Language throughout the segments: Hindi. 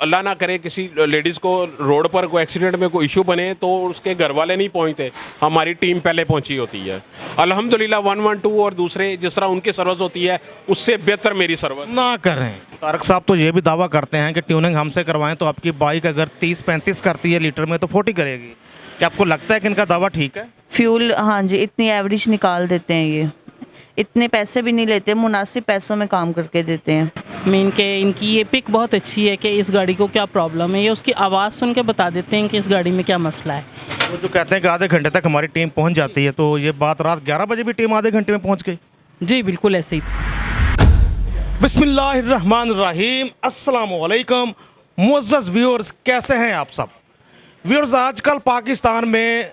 अल्लाह ना करे किसी लेडीज़ को रोड पर कोई एक्सीडेंट में कोई इशू बने तो उसके घर वाले नहीं पहुंचते, हमारी टीम पहले पहुंची होती है। अल्हम्दुलिल्लाह 112 और दूसरे जिस तरह उनकी सर्विस होती है उससे बेहतर मेरी सर्विस ना करें। तारक साहब तो ये भी दावा करते हैं कि ट्यूनिंग हमसे करवाएं तो आपकी बाइक अगर 30-35 करती है लीटर में तो 40 करेगी। क्या आपको लगता है कि इनका दावा ठीक है? फ्यूल, हाँ जी, इतनी एवरेज निकाल देते हैं ये, इतने पैसे भी नहीं लेते, मुनासिब पैसों में काम करके देते हैं। मीन के इनकी ये पिक बहुत अच्छी है कि इस गाड़ी को क्या प्रॉब्लम है, ये उसकी आवाज़ सुन के बता देते हैं कि इस गाड़ी में क्या मसला है। वो जो कहते हैं कि आधे घंटे तक हमारी टीम पहुंच जाती है, तो ये बात रात 11 बजे भी टीम आधे घंटे में पहुंच गई? जी बिल्कुल ऐसे ही था। बिस्मिल्लाहिर्रहमानिर्रहीम, अस्सलाम वालेकुम मुअज़्ज़ज़ व्यूअर्स, कैसे हैं आप सब? व्यूअर्स, आजकल पाकिस्तान में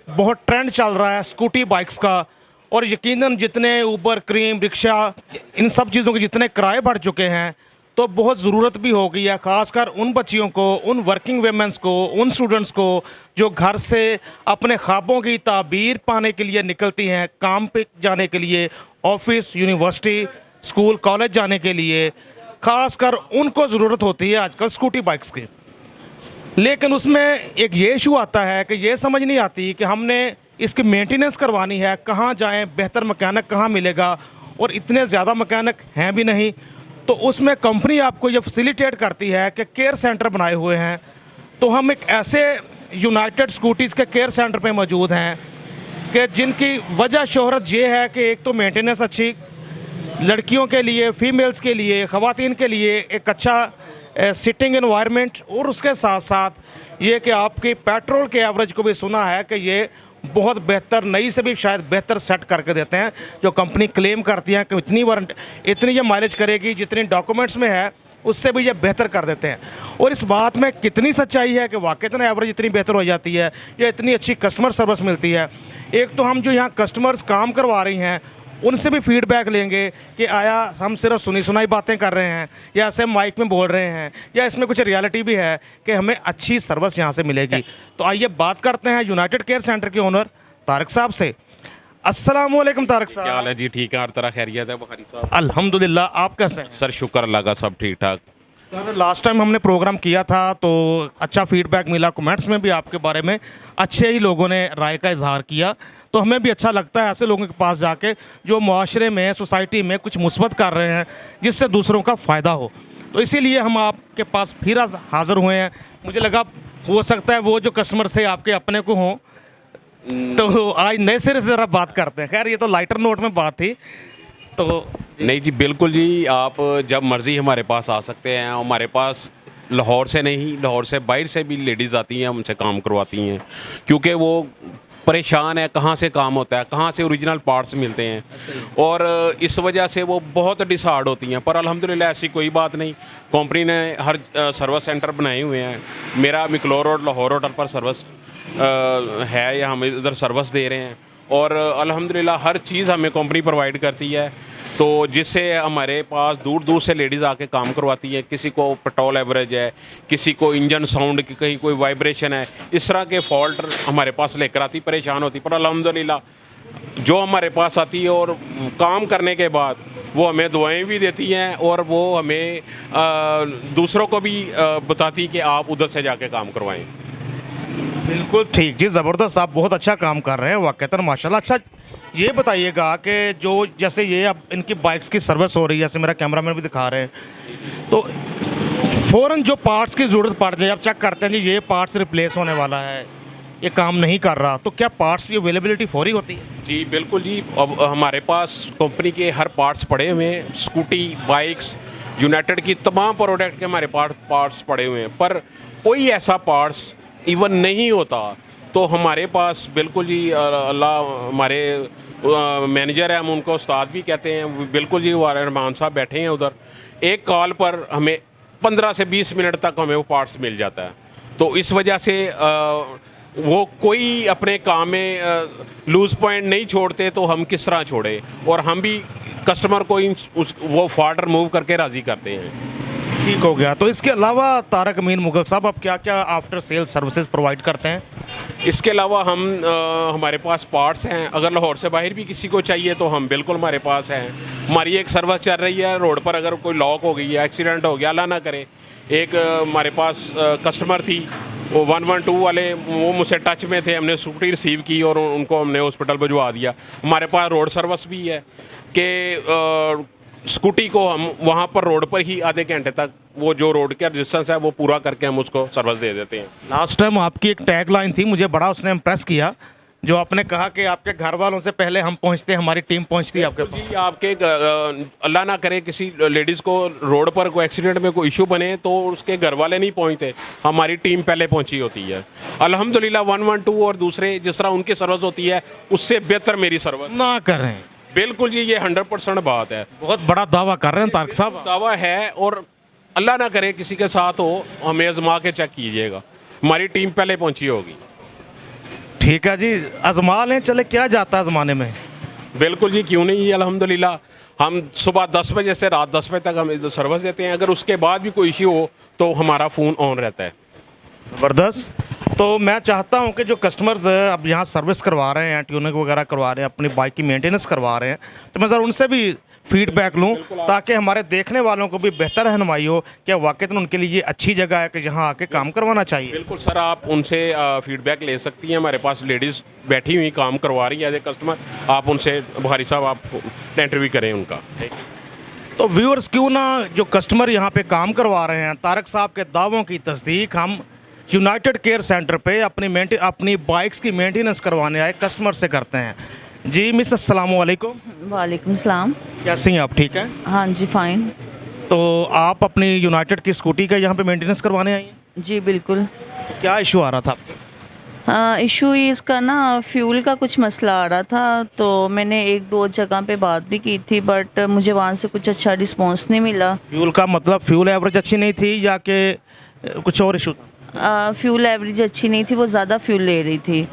बहुत ट्रेंड चल रहा है स्कूटी बाइक्स का, और यकीनन जितने ऊबर, क्रीम, रिक्शा, इन सब चीज़ों के जितने किराए बढ़ चुके हैं तो बहुत ज़रूरत भी हो गई है, ख़ासकर उन बच्चियों को, उन वर्किंग वेमेंस को, उन स्टूडेंट्स को जो घर से अपने ख्वाबों की ताबीर पाने के लिए निकलती हैं, काम पे जाने के लिए, ऑफिस, यूनिवर्सिटी, स्कूल, कॉलेज जाने के लिए, ख़ासकर उनको ज़रूरत होती है आजकल स्कूटी बाइक्स की। लेकिन उसमें एक ये इशू आता है कि ये समझ नहीं आती कि हमने इसकी मेंटेनेंस करवानी है, कहाँ जाएं, बेहतर मैकेनिक कहाँ मिलेगा, और इतने ज़्यादा मैकेनिक हैं भी नहीं। तो उसमें कंपनी आपको ये फैसिलिटेट करती है कि केयर सेंटर बनाए हुए हैं। तो हम एक ऐसे यूनाइटेड स्कूटीज़ के केयर सेंटर पे मौजूद हैं कि जिनकी वजह शोहरत ये है कि एक तो मेंटेनेंस अच्छी, लड़कियों के लिए, फीमेल्स के लिए, ख़वातीन के लिए एक अच्छा सिटिंग एनवायरनमेंट, और उसके साथ साथ ये कि आपकी पेट्रोल के एवरेज को भी सुना है कि ये बहुत बेहतर, नई से भी शायद बेहतर सेट करके देते हैं, जो कंपनी क्लेम करती है कि इतनी ये माइलेज करेगी जितनी डॉक्यूमेंट्स में है उससे भी ये बेहतर कर देते हैं। और इस बात में कितनी सच्चाई है कि वाकई एवरेज इतनी बेहतर हो जाती है या इतनी अच्छी कस्टमर सर्विस मिलती है। एक तो हम जो यहाँ कस्टमर्स काम करवा रही हैं उनसे भी फीडबैक लेंगे कि आया हम सिर्फ सुनी सुनाई बातें कर रहे हैं या ऐसे माइक में बोल रहे हैं, या इसमें कुछ रियलिटी भी है कि हमें अच्छी सर्विस यहाँ से मिलेगी। तो आइए बात करते हैं यूनाइटेड केयर सेंटर के ओनर तारक साहब से। अस्सलाम वालेकुम तारक साहब। क्या हाल है जी? ठीक है, हर तरह खैरियत है बुखारी साहब? अल्हम्दुलिल्लाह, आप कैसे हैं? सर शुक्र अल्लाह का, सब ठीक ठाक। सर, लास्ट टाइम हमने प्रोग्राम किया था तो अच्छा फीडबैक मिला, कमेंट्स में भी आपके बारे में अच्छे ही लोगों ने राय का इजहार किया, तो हमें भी अच्छा लगता है ऐसे लोगों के पास जाके जो मुआशरे में, सोसाइटी में कुछ मुस्बत कर रहे हैं जिससे दूसरों का फ़ायदा हो। तो इसीलिए हम आपके पास फिर हाज़िर हुए हैं। मुझे लगा हो सकता है वो जो कस्टमर थे आपके अपने को हों, तो आज नए सिरे से ज़रा बात करते हैं। खैर, ये तो लाइटर नोट में बात थी। तो नहीं जी, बिल्कुल जी, आप जब मर्ज़ी हमारे पास आ सकते हैं। हमारे पास लाहौर से नहीं, लाहौर से बाहर से भी लेडीज़ आती हैं, उनसे काम करवाती हैं, क्योंकि वो परेशान है कहाँ से काम होता है, कहाँ से ओरिजिनल पार्ट्स मिलते हैं, और इस वजह से वो बहुत डिसहार्ड होती हैं। पर अल्हम्दुलिल्लाह ऐसी कोई बात नहीं, कंपनी ने हर सर्विस सेंटर बनाए हुए हैं। मेरा मिकलोर रोड, लाहौर रोड पर सर्विस है, या हम इधर सर्विस दे रहे हैं, और अल्हम्दुलिल्लाह हर चीज़ हमें कंपनी प्रोवाइड करती है, तो जिससे हमारे पास दूर दूर से लेडीज़ आके काम करवाती है। किसी को पेट्रोल एवरेज है, किसी को इंजन साउंड की कहीं कोई वाइब्रेशन है, इस तरह के फॉल्ट हमारे पास लेकर आती, परेशान होती। पर अल्हम्दुलिल्लाह जो हमारे पास आती है और काम करने के बाद वो हमें दुआएं भी देती हैं, और वो हमें दूसरों को भी बताती कि आप उधर से जाके काम करवाएं। बिल्कुल ठीक जी, ज़बरदस्त, आप बहुत अच्छा काम कर रहे हैं वाक़ईतन माशाल्लाह। अच्छा, ये बताइएगा कि जो जैसे ये अब इनकी बाइक्स की सर्विस हो रही है, जैसे मेरा कैमरामैन भी दिखा रहे हैं, तो फ़ौरन जो पार्ट्स की ज़रूरत पड़ जाए, आप चेक करते हैं जी ये पार्ट्स रिप्लेस होने वाला है, ये काम नहीं कर रहा, तो क्या पार्ट्स की अवेलेबिलिटी फौरी होती है? जी बिल्कुल जी, अब हमारे पास कंपनी के हर पार्ट्स पड़े हुए हैं। स्कूटी, बाइक्स, यूनाइटेड की तमाम प्रोडक्ट के हमारे पार्ट्स पड़े हुए हैं, पर कोई ऐसा पार्ट्स इवन नहीं होता तो हमारे पास बिल्कुल जी, अल्लाह, हमारे मैनेजर हैं, हम उनको उस्ताद भी कहते हैं, बिल्कुल जी, वो रहमान साहब बैठे हैं उधर, एक कॉल पर हमें 15 से 20 मिनट तक हमें वो पार्ट्स मिल जाता है। तो इस वजह से वो कोई अपने काम में लूज़ पॉइंट नहीं छोड़ते, तो हम किस तरह छोड़े, और हम भी कस्टमर को वो फॉल्ट रिमूव करके राज़ी करते हैं। ठीक हो गया। तो इसके अलावा तारक अमीन मुगल साहब, आप क्या क्या आफ्टर सेल सर्विसेज प्रोवाइड करते हैं? इसके अलावा हम हमारे पास पार्ट्स हैं, अगर लाहौर से बाहर भी किसी को चाहिए तो हम बिल्कुल हमारे पास हैं। हमारी एक सर्विस चल रही है रोड पर, अगर कोई लॉक हो गई है, एक्सीडेंट हो गया, अल्लाह ना करे, एक हमारे पास कस्टमर थी, वो 112 वाले, वो मुझसे टच में थे, हमने स्कूटी रिसीव की और उनको हमने हॉस्पिटल भिजवा दिया। हमारे पास रोड सर्विस भी है कि स्कूटी को हम वहाँ पर रोड पर ही आधे घंटे तक वो जो रोड का डिस्टेंस है वो पूरा करके हम उसको सर्विस दे देते हैं। लास्ट टाइम आपकी एक टैग लाइन थी, मुझे बड़ा उसने इम्प्रेस किया, जो आपने कहा कि आपके घर वालों से पहले हम पहुंचते, हमारी टीम पहुंचती है आपके पास। जी, आपके अल्लाह ना करे किसी लेडीज़ को रोड पर कोई एक्सीडेंट में कोई इशू बने तो उसके घर वाले नहीं पहुंचते, हमारी टीम पहले पहुंची होती है अल्हम्दुलिल्लाह। 112 और दूसरे जिस तरह उनकी सर्विस होती है उससे बेहतर मेरी सर्विस ना करें। बिल्कुल जी, ये 100% बात है। बहुत बड़ा दावा कर रहे हैं तारिक साहब। दावा है और अल्लाह ना करे किसी के साथ हो, हमें आजमा के चेक कीजिएगा, हमारी टीम पहले पहुंची होगी। ठीक है जी, आजमा लें, चले क्या जाता है आजमाने में। बिल्कुल जी, क्यों नहीं, अल्हम्दुलिल्लाह। हम सुबह 10 बजे से रात 10 बजे तक हम इधर सर्विस देते हैं, अगर उसके बाद भी कोई इश्यू हो तो हमारा फ़ोन ऑन रहता है। ज़बरदस्त। तो मैं चाहता हूं कि जो कस्टमर्स अब यहाँ सर्विस करवा रहे हैं, ट्यूनिंग वगैरह करवा रहे हैं, अपनी बाइक की मेंटेनेंस करवा रहे हैं, तो मैं ज़रा उनसे भी फीडबैक लूं ताकि हमारे देखने वालों को भी बेहतर रहनुमाई हो कि वाकई में उनके लिए ये अच्छी जगह है कि यहाँ आके काम करवाना चाहिए। बिल्कुल सर, आप उनसे फीडबैक ले सकती हैं। हमारे पास लेडीज़ बैठी हुई काम करवा रही है एज ए कस्टमर, आप उनसे बुखारी साहब आप इंटरव्यू करें उनका। तो व्यूअर्स, क्यों ना जो कस्टमर यहाँ पे काम करवा रहे हैं, तारिक साहब के दावों की तस्दीक हम यूनाइटेड केयर सेंटर पे अपनी बाइक्स की मेंटेनेंस करवाने आए कस्टमर से करते हैं। जी मिस, अस्सलाम वालेकुम। वालेकुम सलाम। कैसी हैं आप, ठीक हैं? हाँ जी, फ़ाइन। तो आप अपनी यूनाइटेड की स्कूटी का यहाँ पे मेंटेनेंस करवाने आई हैं? जी बिल्कुल। क्या इशू आ रहा था आपको? इशू इसका ना फ्यूल का कुछ मसला आ रहा था, तो मैंने 1-2 जगह पे बात भी की थी, बट मुझे वहाँ से कुछ अच्छा रिस्पॉन्स नहीं मिला। फ्यूल का मतलब फ्यूल एवरेज अच्छी नहीं थी या कि कुछ और इशू था? फ्यूल एवरेज अच्छी नहीं थी, वो ज़्यादा फ्यूल ले रही थी।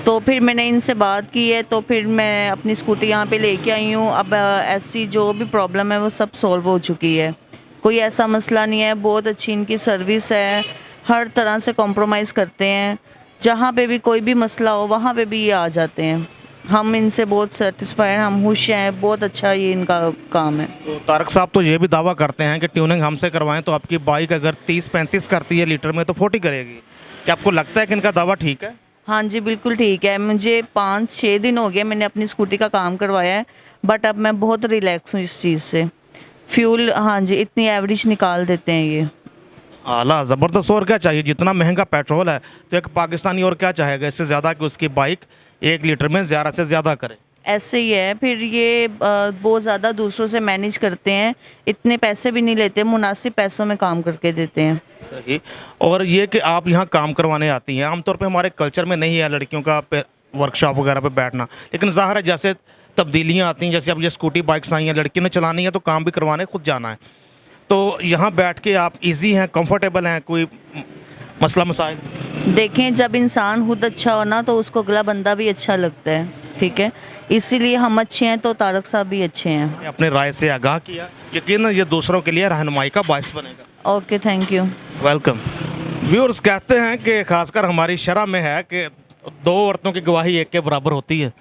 तो फिर मैंने इनसे बात की है, तो फिर मैं अपनी स्कूटी यहाँ पे लेके आई हूँ। अब ऐसी जो भी प्रॉब्लम है वो सब सॉल्व हो चुकी है, कोई ऐसा मसला नहीं है। बहुत अच्छी इनकी सर्विस है, हर तरह से कॉम्प्रोमाइज़ करते हैं, जहाँ पे भी कोई भी मसला हो वहाँ पे भी ये आ जाते हैं। हम इनसे बहुत सेटिस्फाइड हैं, हम खुश हैं, बहुत अच्छा ये इनका काम है। तो तारिक साहब तो ये भी दावा करते हैं कि ट्यूनिंग हमसे करवाएं तो आपकी बाइक अगर 30-35 करती है लीटर में तो 40 करेगी। क्या आपको लगता है कि इनका दावा ठीक है? हाँ जी बिल्कुल ठीक है। मुझे 5-6 दिन हो गए मैंने अपनी स्कूटी का काम करवाया है, बट अब मैं बहुत रिलैक्स हूँ इस चीज़ से। फ्यूल हाँ जी इतनी एवरेज निकाल देते हैं ये। आला, ज़बरदस्त। और क्या चाहिए, जितना महंगा पेट्रोल है तो एक पाकिस्तानी और क्या चाहेगा इससे ज़्यादा कि उसकी बाइक 1 लीटर में ज़्यादा से ज़्यादा करे। ऐसे ही है। फिर ये बहुत ज़्यादा दूसरों से मैनेज करते हैं, इतने पैसे भी नहीं लेते, मुनासिब पैसों में काम करके देते हैं। सही। और ये कि आप यहाँ काम करवाने आती हैं, आमतौर पे हमारे कल्चर में नहीं है लड़कियों का वर्कशॉप वगैरह पे बैठना, लेकिन ज़ाहिर है जैसे तब्दीलियाँ आती हैं, जैसे अब ये स्कूटी बाइक्स आई हैं, लड़की ने चलानी है तो काम भी करवाने खुद जाना है, तो यहाँ बैठ के आप इजी हैं, कंफर्टेबल हैं, कोई मसला मसाइल? देखें, जब इंसान खुद अच्छा हो ना तो उसको अगला बंदा भी अच्छा लगता है, ठीक है। इसीलिए हम अच्छे हैं तो तारक साहब भी अच्छे हैं। अपने राय से आगाह किया, यकीनन ये दूसरों के लिए रहनुमाई का बायस बनेगा। Okay, thank you. Welcome. Viewers कहते हैं कि खासकर हमारी शरह में है कि 2 औरतों की गवाही 1 के बराबर होती है,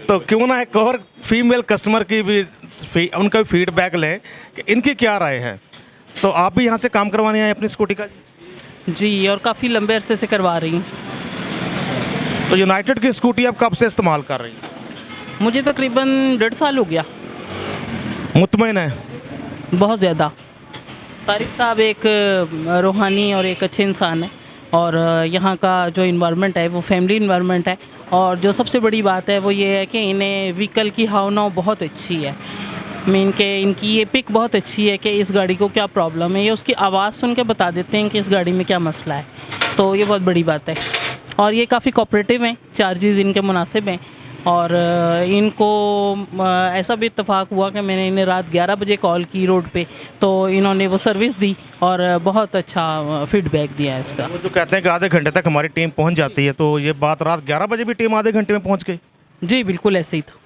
तो क्यों ना एक और फीमेल कस्टमर की भी उनका भी फीडबैक लें कि इनकी क्या राय है। तो आप भी यहाँ से काम करवाने आए अपनी स्कूटी का? जी, और काफ़ी लंबे अरसे से करवा रही हूँ। तो यूनाइटेड की स्कूटी आप कब से इस्तेमाल कर रही हैं? मुझे तकरीबन 1.5 साल हो गया। मुतमईन है? बहुत ज़्यादा। तारिक साहब एक रूहानी और एक अच्छे इंसान है, और यहाँ का जो इन्वायरमेंट है वो फैमिली इन्वायरमेंट है, और जो सबसे बड़ी बात है वो ये है कि इन्हें व्हीकल की हाव-नाव बहुत अच्छी है। मीन के इनकी ये पिक बहुत अच्छी है कि इस गाड़ी को क्या प्रॉब्लम है, ये उसकी आवाज़ सुन के बता देते हैं कि इस गाड़ी में क्या मसला है, तो ये बहुत बड़ी बात है। और ये काफ़ी कोऑपरेटिव हैं, चार्जेस इनके मुनासिब हैं, और इनको ऐसा भी इत्तेफाक हुआ कि मैंने इन्हें रात 11 बजे कॉल की रोड पे, तो इन्होंने वो सर्विस दी और बहुत अच्छा फीडबैक दिया है इसका। वो जो कहते हैं कि आधे घंटे तक हमारी टीम पहुंच जाती है, तो ये बात रात 11 बजे भी टीम आधे घंटे में पहुंच गई? जी बिल्कुल ऐसे ही था।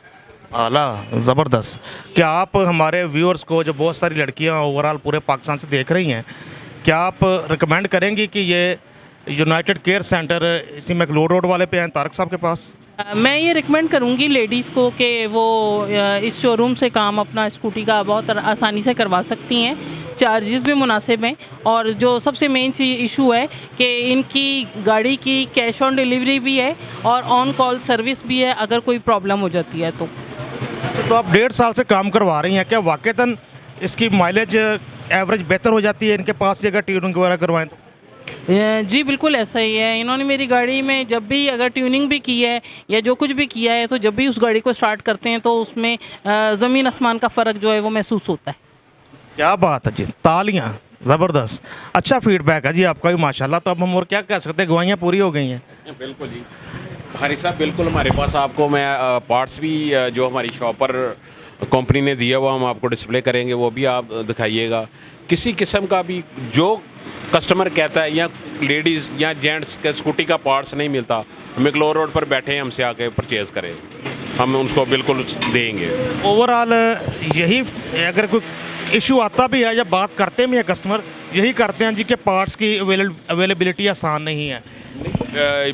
आला, ज़बरदस्त। क्या आप हमारे व्यूअर्स को, जो बहुत सारी लड़कियां ओवरऑल पूरे पाकिस्तान से देख रही हैं, क्या आप रिकमेंड करेंगी कि ये यूनाइटेड केयर सेंटर इसी मैकलोड रोड वाले पे हैं तारिक साहब के पास? मैं ये रिकमेंड करूँगी लेडीज़ को कि वो इस शोरूम से काम अपना स्कूटी का बहुत आसानी से करवा सकती हैं, चार्जेस भी मुनासिब हैं, और जो सबसे मेन इशू है कि इनकी गाड़ी की कैश ऑन डिलीवरी भी है और ऑन कॉल सर्विस भी है अगर कोई प्रॉब्लम हो जाती है तो आप 1.5 साल से काम करवा रही हैं, क्या वाकईतन इसकी माइलेज एवरेज बेहतर हो जाती है इनके पास से अगर ट्यूनिंग वगैरह करवाएं तो? जी बिल्कुल ऐसा ही है। इन्होंने मेरी गाड़ी में जब भी अगर ट्यूनिंग भी की है या जो कुछ भी किया है, तो जब भी उस गाड़ी को स्टार्ट करते हैं तो उसमें ज़मीन आसमान का फ़र्क जो है वो महसूस होता है। क्या बात है जी, तालियां, ज़बरदस्त। अच्छा फीडबैक है जी आपका भी माशाल्लाह। तो अब हम और क्या कह सकते हैं, गवाहियाँ पूरी हो गई हैं। बिल्कुल जी हरी साहब, बिल्कुल हमारे पास आपको मैं पार्ट्स भी जो हमारी शॉप पर कंपनी ने दिया हुआ हम आपको डिस्प्ले करेंगे, वो भी आप दिखाइएगा। किसी किस्म का भी जो कस्टमर कहता है या लेडीज़ या जेंट्स के स्कूटी का पार्ट्स नहीं मिलता, मैक्लोर रोड पर बैठे हैं, हमसे आके परचेज़ करें, हम उसको बिल्कुल देंगे। ओवरऑल यही अगर कोई इशू आता भी है या बात करते भी हैं कस्टमर, यही करते हैं जी कि पार्ट्स की अवेलेबिलिटी आसान नहीं है।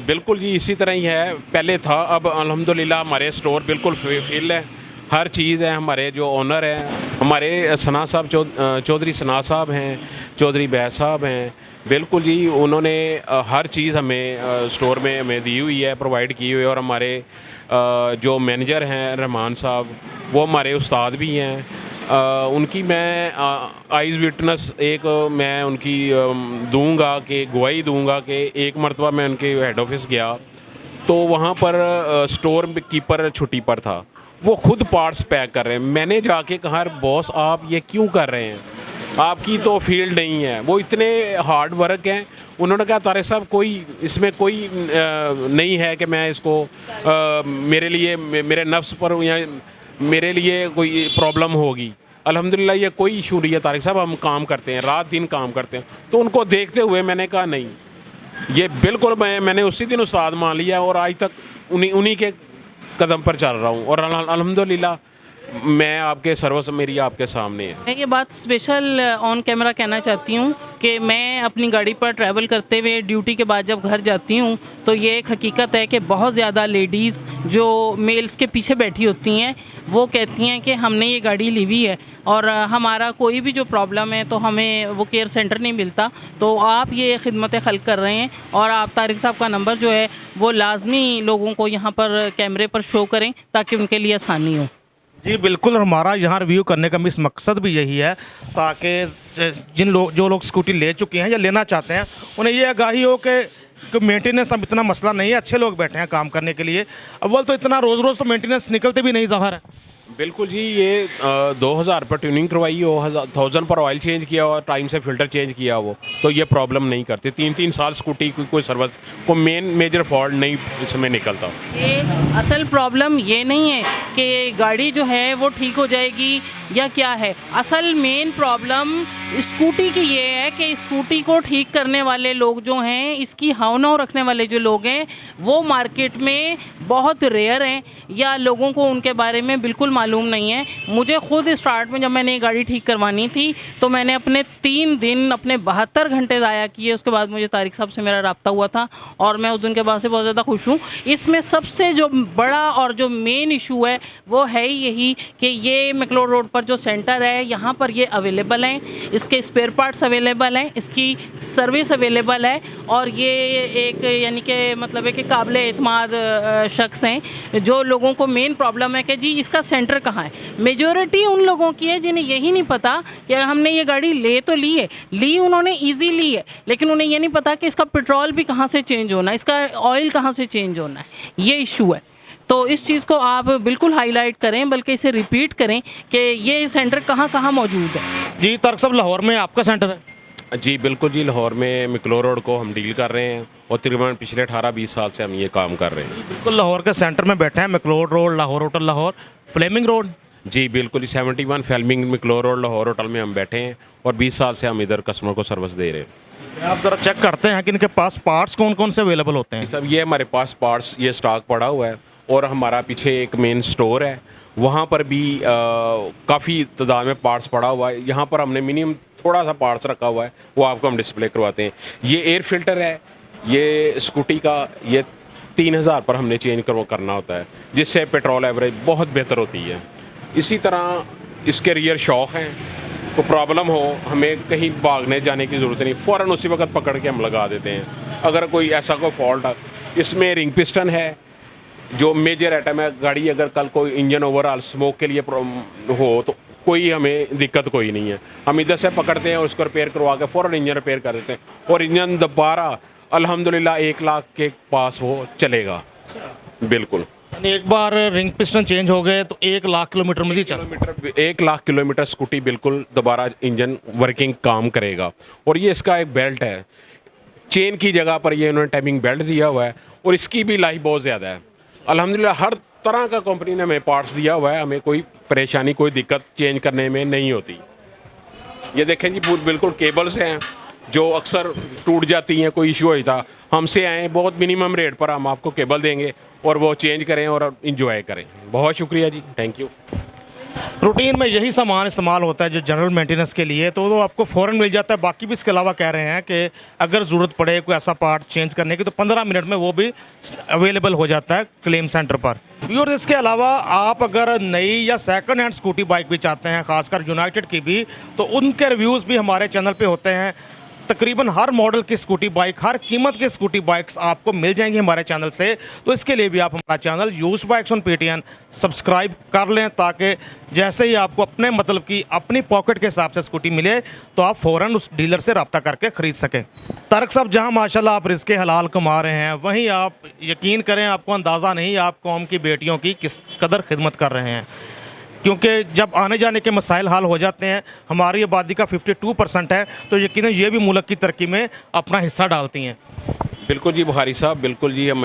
बिल्कुल जी इसी तरह ही है, पहले था, अब अल्हम्दुलिल्लाह हमारे स्टोर बिल्कुल फिल है, हर चीज़ है। हमारे जो ओनर हैं हमारे सना साहब चौधरी सना साहब हैं, चौधरी बैस साहब हैं, बिल्कुल जी उन्होंने हर चीज़ हमें स्टोर में हमें दी हुई है, प्रोवाइड की हुई है। और हमारे जो मैनेजर हैं रहमान साहब, वो हमारे उस्ताद भी हैं। उनकी मैं आइज़ विटनेस एक मैं उनकी दूंगा कि गवाही दूंगा कि एक मरतबा मैं उनके हेड ऑफिस गया तो वहाँ पर स्टोर कीपर छुट्टी पर था, वो खुद पार्ट्स पैक कर रहे हैं। मैंने जाके कहा बॉस आप ये क्यों कर रहे हैं, आपकी तो फील्ड नहीं है। वो इतने हार्ड वर्क हैं। उन्होंने कहा तारिक साहब कोई इसमें कोई नहीं है कि मैं इसको मेरे लिए मेरे नफ्स पर या मेरे लिए कोई प्रॉब्लम होगी। अल्हम्दुलिल्लाह ये कोई इशू नहीं है तारिक साहब, हम काम करते हैं, रात दिन काम करते हैं। तो उनको देखते हुए मैंने कहा नहीं, ये बिल्कुल मैंने उसी दिन उस्ताद मान लिया और आज तक उन्हीं के कदम पर चल रहा हूँ। और अल्हम्दुलिल्लाह मैं आपके सर्वस मेरी आपके सामने है। मैं ये बात स्पेशल ऑन कैमरा कहना चाहती हूँ कि मैं अपनी गाड़ी पर ट्रैवल करते हुए ड्यूटी के बाद जब घर जाती हूँ तो ये एक हकीकत है कि बहुत ज़्यादा लेडीज़ जो मेल्स के पीछे बैठी होती हैं वो कहती हैं कि हमने ये गाड़ी ली हुई है और हमारा कोई भी जो प्रॉब्लम है तो हमें वो केयर सेंटर नहीं मिलता। तो आप ये खिदमत खल्क कर रहे हैं और आप तारिक साहब का नंबर जो है वो लाजमी लोगों को यहाँ पर कैमरे पर शो करें ताकि उनके लिए आसानी हो। जी बिल्कुल, हमारा यहाँ रिव्यू करने का मिस मकसद भी यही है ताकि जो लोग स्कूटी ले चुके हैं या लेना चाहते हैं उन्हें ये आगाही हो कि मेंटेनेंस अब इतना मसला नहीं है, अच्छे लोग बैठे हैं काम करने के लिए। अव्वल तो इतना रोज़ रोज़ तो मेंटेनेंस निकलते भी नहीं ज़ाहिर है। बिल्कुल जी, ये 2000 पर ट्यूनिंग करवाई हो, 1000 पर ऑयल चेंज किया हो, टाइम से फ़िल्टर चेंज किया हो, तो ये प्रॉब्लम नहीं करती। 3-3 साल स्कूटी की कोई सर्विस को मेजर फॉल्ट नहीं इसमें निकलता। ये असल प्रॉब्लम ये नहीं है कि गाड़ी जो है वो ठीक हो जाएगी या क्या है, असल मेन प्रॉब्लम स्कूटी की ये है कि स्कूटी को ठीक करने वाले लोग जो हैं, इसकी हाव-नाव रखने वाले जो लोग हैं वो मार्केट में बहुत रेयर हैं या लोगों को उनके बारे में बिल्कुल मालूम नहीं है। मुझे खुद स्टार्ट में जब मैंने ये गाड़ी ठीक करवानी थी तो मैंने अपने 3 दिन अपने 72 घंटे ज़ाया किए। उसके बाद मुझे तारिक साहब से मेरा रब्ता हुआ था और मैं उस दिन के बाद से बहुत ज़्यादा खुश हूँ। इसमें सबसे जो बड़ा और जो मेन इशू है वो है यही कि ये मैक्लोर रोड पर जो सेंटर है यहाँ पर ये अवेलेबल हैं, इसके स्पेयर पार्ट्स अवेलेबल हैं, इसकी सर्विस अवेलेबल है और ये एक यानी कि मतलब है कि काबिल एतमाद शख्स हैं। जो लोगों को मेन प्रॉब्लम है कि जी इसका सेंटर कहाँ है, मेजॉरिटी उन लोगों की है जिन्हें यही नहीं पता कि हमने ये गाड़ी ले तो ली उन्होंने ईजी ली है, लेकिन उन्हें ये नहीं पता कि इसका पेट्रोल भी कहाँ से चेंज होना है, इसका ऑयल कहाँ से चेंज होना है, ये इशू है। तो इस चीज़ को आप बिल्कुल हाईलाइट करें, बल्कि इसे रिपीट करें कि ये सेंटर कहाँ कहाँ मौजूद है। जी तारिक साहब, लाहौर में आपका सेंटर है? जी बिल्कुल जी, लाहौर में मैक्लोर रोड को हम डील कर रहे हैं और तकरीबन पिछले 18-20 साल से हम ये काम कर रहे हैं। बिल्कुल लाहौर के सेंटर में बैठे हैं, McLeod road, Lahore hotel Lahore, Fleming road. जी बिल्कुल, 71 Fleming McLeod road Lahore hotel में हम बैठे हैं और 20 साल से हम इधर कस्टमर को सर्विस दे रहे हैं। आप ज़रा चेक करते हैं कि इनके पास पार्ट्स कौन कौन से अवेलेबल होते हैं। सब ये हमारे पास पार्ट्स ये स्टॉक पड़ा हुआ है और हमारा पीछे एक मेन स्टोर है, वहाँ पर भी काफ़ी तादाद में पार्ट्स पड़ा हुआ है। यहाँ पर हमने मिनिमम थोड़ा सा पार्ट्स रखा हुआ है, वो आपको हम डिस्प्ले करवाते हैं। ये एयर फिल्टर है, ये स्कूटी का, ये 3000 पर हमने चेंज करना होता है, जिससे पेट्रोल एवरेज बहुत बेहतर होती है। इसी तरह इसके रियर शॉक हैं, को प्रॉब्लम हो, हमें कहीं भागने जाने की ज़रूरत नहीं, फ़ौरन उसी वक्त पकड़ के हम लगा देते हैं। अगर कोई ऐसा कोई फॉल्ट है, इसमें रिंग पिस्टन है जो मेजर आइटम है। गाड़ी अगर कल कोई इंजन ओवरऑल स्मोक के लिए हो तो कोई हमें दिक्कत कोई नहीं है, हम इधर से पकड़ते हैं और उसको रिपेयर करवा के फ़ौरन इंजन रिपेयर कर देते हैं और इंजन दोबारा अल्हम्दुलिल्लाह 1 लाख के पास वो चलेगा। बिल्कुल, यानी एक बार रिंग पिस्टन चेंज हो गए तो 1 लाख किलोमीटर में ही चल। 1 लाख किलोमीटर स्कूटी बिल्कुल दोबारा इंजन वर्किंग काम करेगा। और ये इसका एक बेल्ट है, चेन की जगह पर ये उन्होंने टाइमिंग बेल्ट दिया हुआ है और इसकी भी लाइफ बहुत ज़्यादा है। अल्हम्दुलिल्लाह हर तरह का कंपनी ने हमें पार्ट्स दिया हुआ है, हमें कोई परेशानी कोई दिक्कत चेंज करने में नहीं होती। ये देखें जी, बिल्कुल केबल्स हैं जो अक्सर टूट जाती हैं, कोई इशू होता, हमसे आएँ, बहुत मिनिमम रेट पर हम आपको केबल देंगे और वो चेंज करें और इंजॉय करें। बहुत शुक्रिया जी, थैंक यू। रूटीन में यही सामान इस्तेमाल होता है जो जनरल मेंटेनेंस के लिए, तो आपको फ़ौरन मिल जाता है। बाकी भी इसके अलावा कह रहे हैं कि अगर ज़रूरत पड़े कोई ऐसा पार्ट चेंज करने की तो 15 मिनट में वो भी अवेलेबल हो जाता है क्लेम सेंटर पर। और इसके अलावा आप अगर नई या सेकंड हैंड स्कूटी बाइक भी चाहते हैं, खासकर यूनाइटेड की भी, तो उनके रिव्यूज़ भी हमारे चैनल पे होते हैं। तकरीबन हर मॉडल की स्कूटी बाइक, हर कीमत की स्कूटी बाइक्स आपको मिल जाएंगी हमारे चैनल से। तो इसके लिए भी आप हमारा channel used bikes on PTN subscribe कर लें, ताकि जैसे ही आपको अपने मतलब की अपनी पॉकेट के हिसाब से स्कूटी मिले तो आप फ़ौरन उस डीलर से रब्ता करके ख़रीद सकें। तारक साहब, जहां माशाल्लाह आप रिज़्क़े हलाल कमा रहे हैं, वहीं आप यकीन करें आपको अंदाज़ा नहीं आप कौम की बेटियों की किस कदर खिदमत कर रहे हैं। क्योंकि जब आने जाने के मसाइल हल हो जाते हैं, हमारी आबादी का 52% है, तो यकीनन ये भी मुल्क की तरक्की में अपना हिस्सा डालती हैं। बिल्कुल जी बुखारी साहब, बिल्कुल जी। हम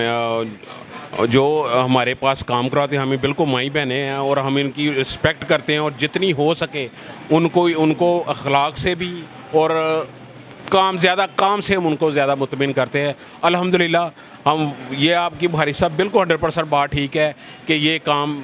जो हमारे पास काम कराते हैं, हमें बिल्कुल माई बहनें हैं और हम इनकी रिस्पेक्ट करते हैं और जितनी हो सके उनको अखलाक से भी और काम से हम उनको ज़्यादा मुतमिन करते हैं। अल्हम्दुलिल्लाह हम ये आपकी बुखारी साहब बिल्कुल 100% बात ठीक है कि ये काम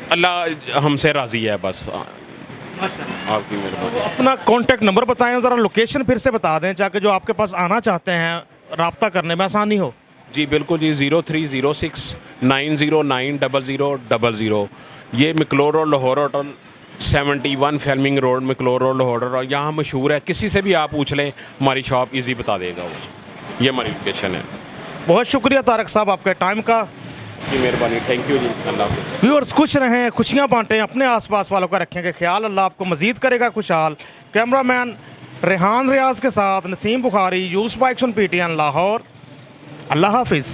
अल्लाह हमसे राज़ी है, बस आपकी मेहरबानी। अपना कॉन्टैक्ट नंबर बताएं, ज़रा लोकेशन फिर से बता दें ताकि जो आपके पास आना चाहते हैं रब्ता करने में आसानी हो। जी बिल्कुल जी, 0306 909 0000। ये McLeod road Lahore hotel 71 Fleming road McLeod road Lahore, और यहाँ मशहूर है, किसी से भी आप पूछ लें हमारी शॉप इजी बता देगा वो। ये हमारी लोकेशन है। बहुत शुक्रिया तारक साहब आपके टाइम का, की मेहरबानी, थैंक यू जी, अल्लाह हाफ़िज़। व्यूअर्स खुश रहें, खुशियाँ बांटें, अपने आसपास वालों का रखेंगे ख्याल, अल्लाह आपको मज़ीद करेगा खुशहाल। कैमरामैन रेहान रियाज के साथ Naseem Bukhari, used bikes on PTN Lahore. अल्लाह हाफिज़।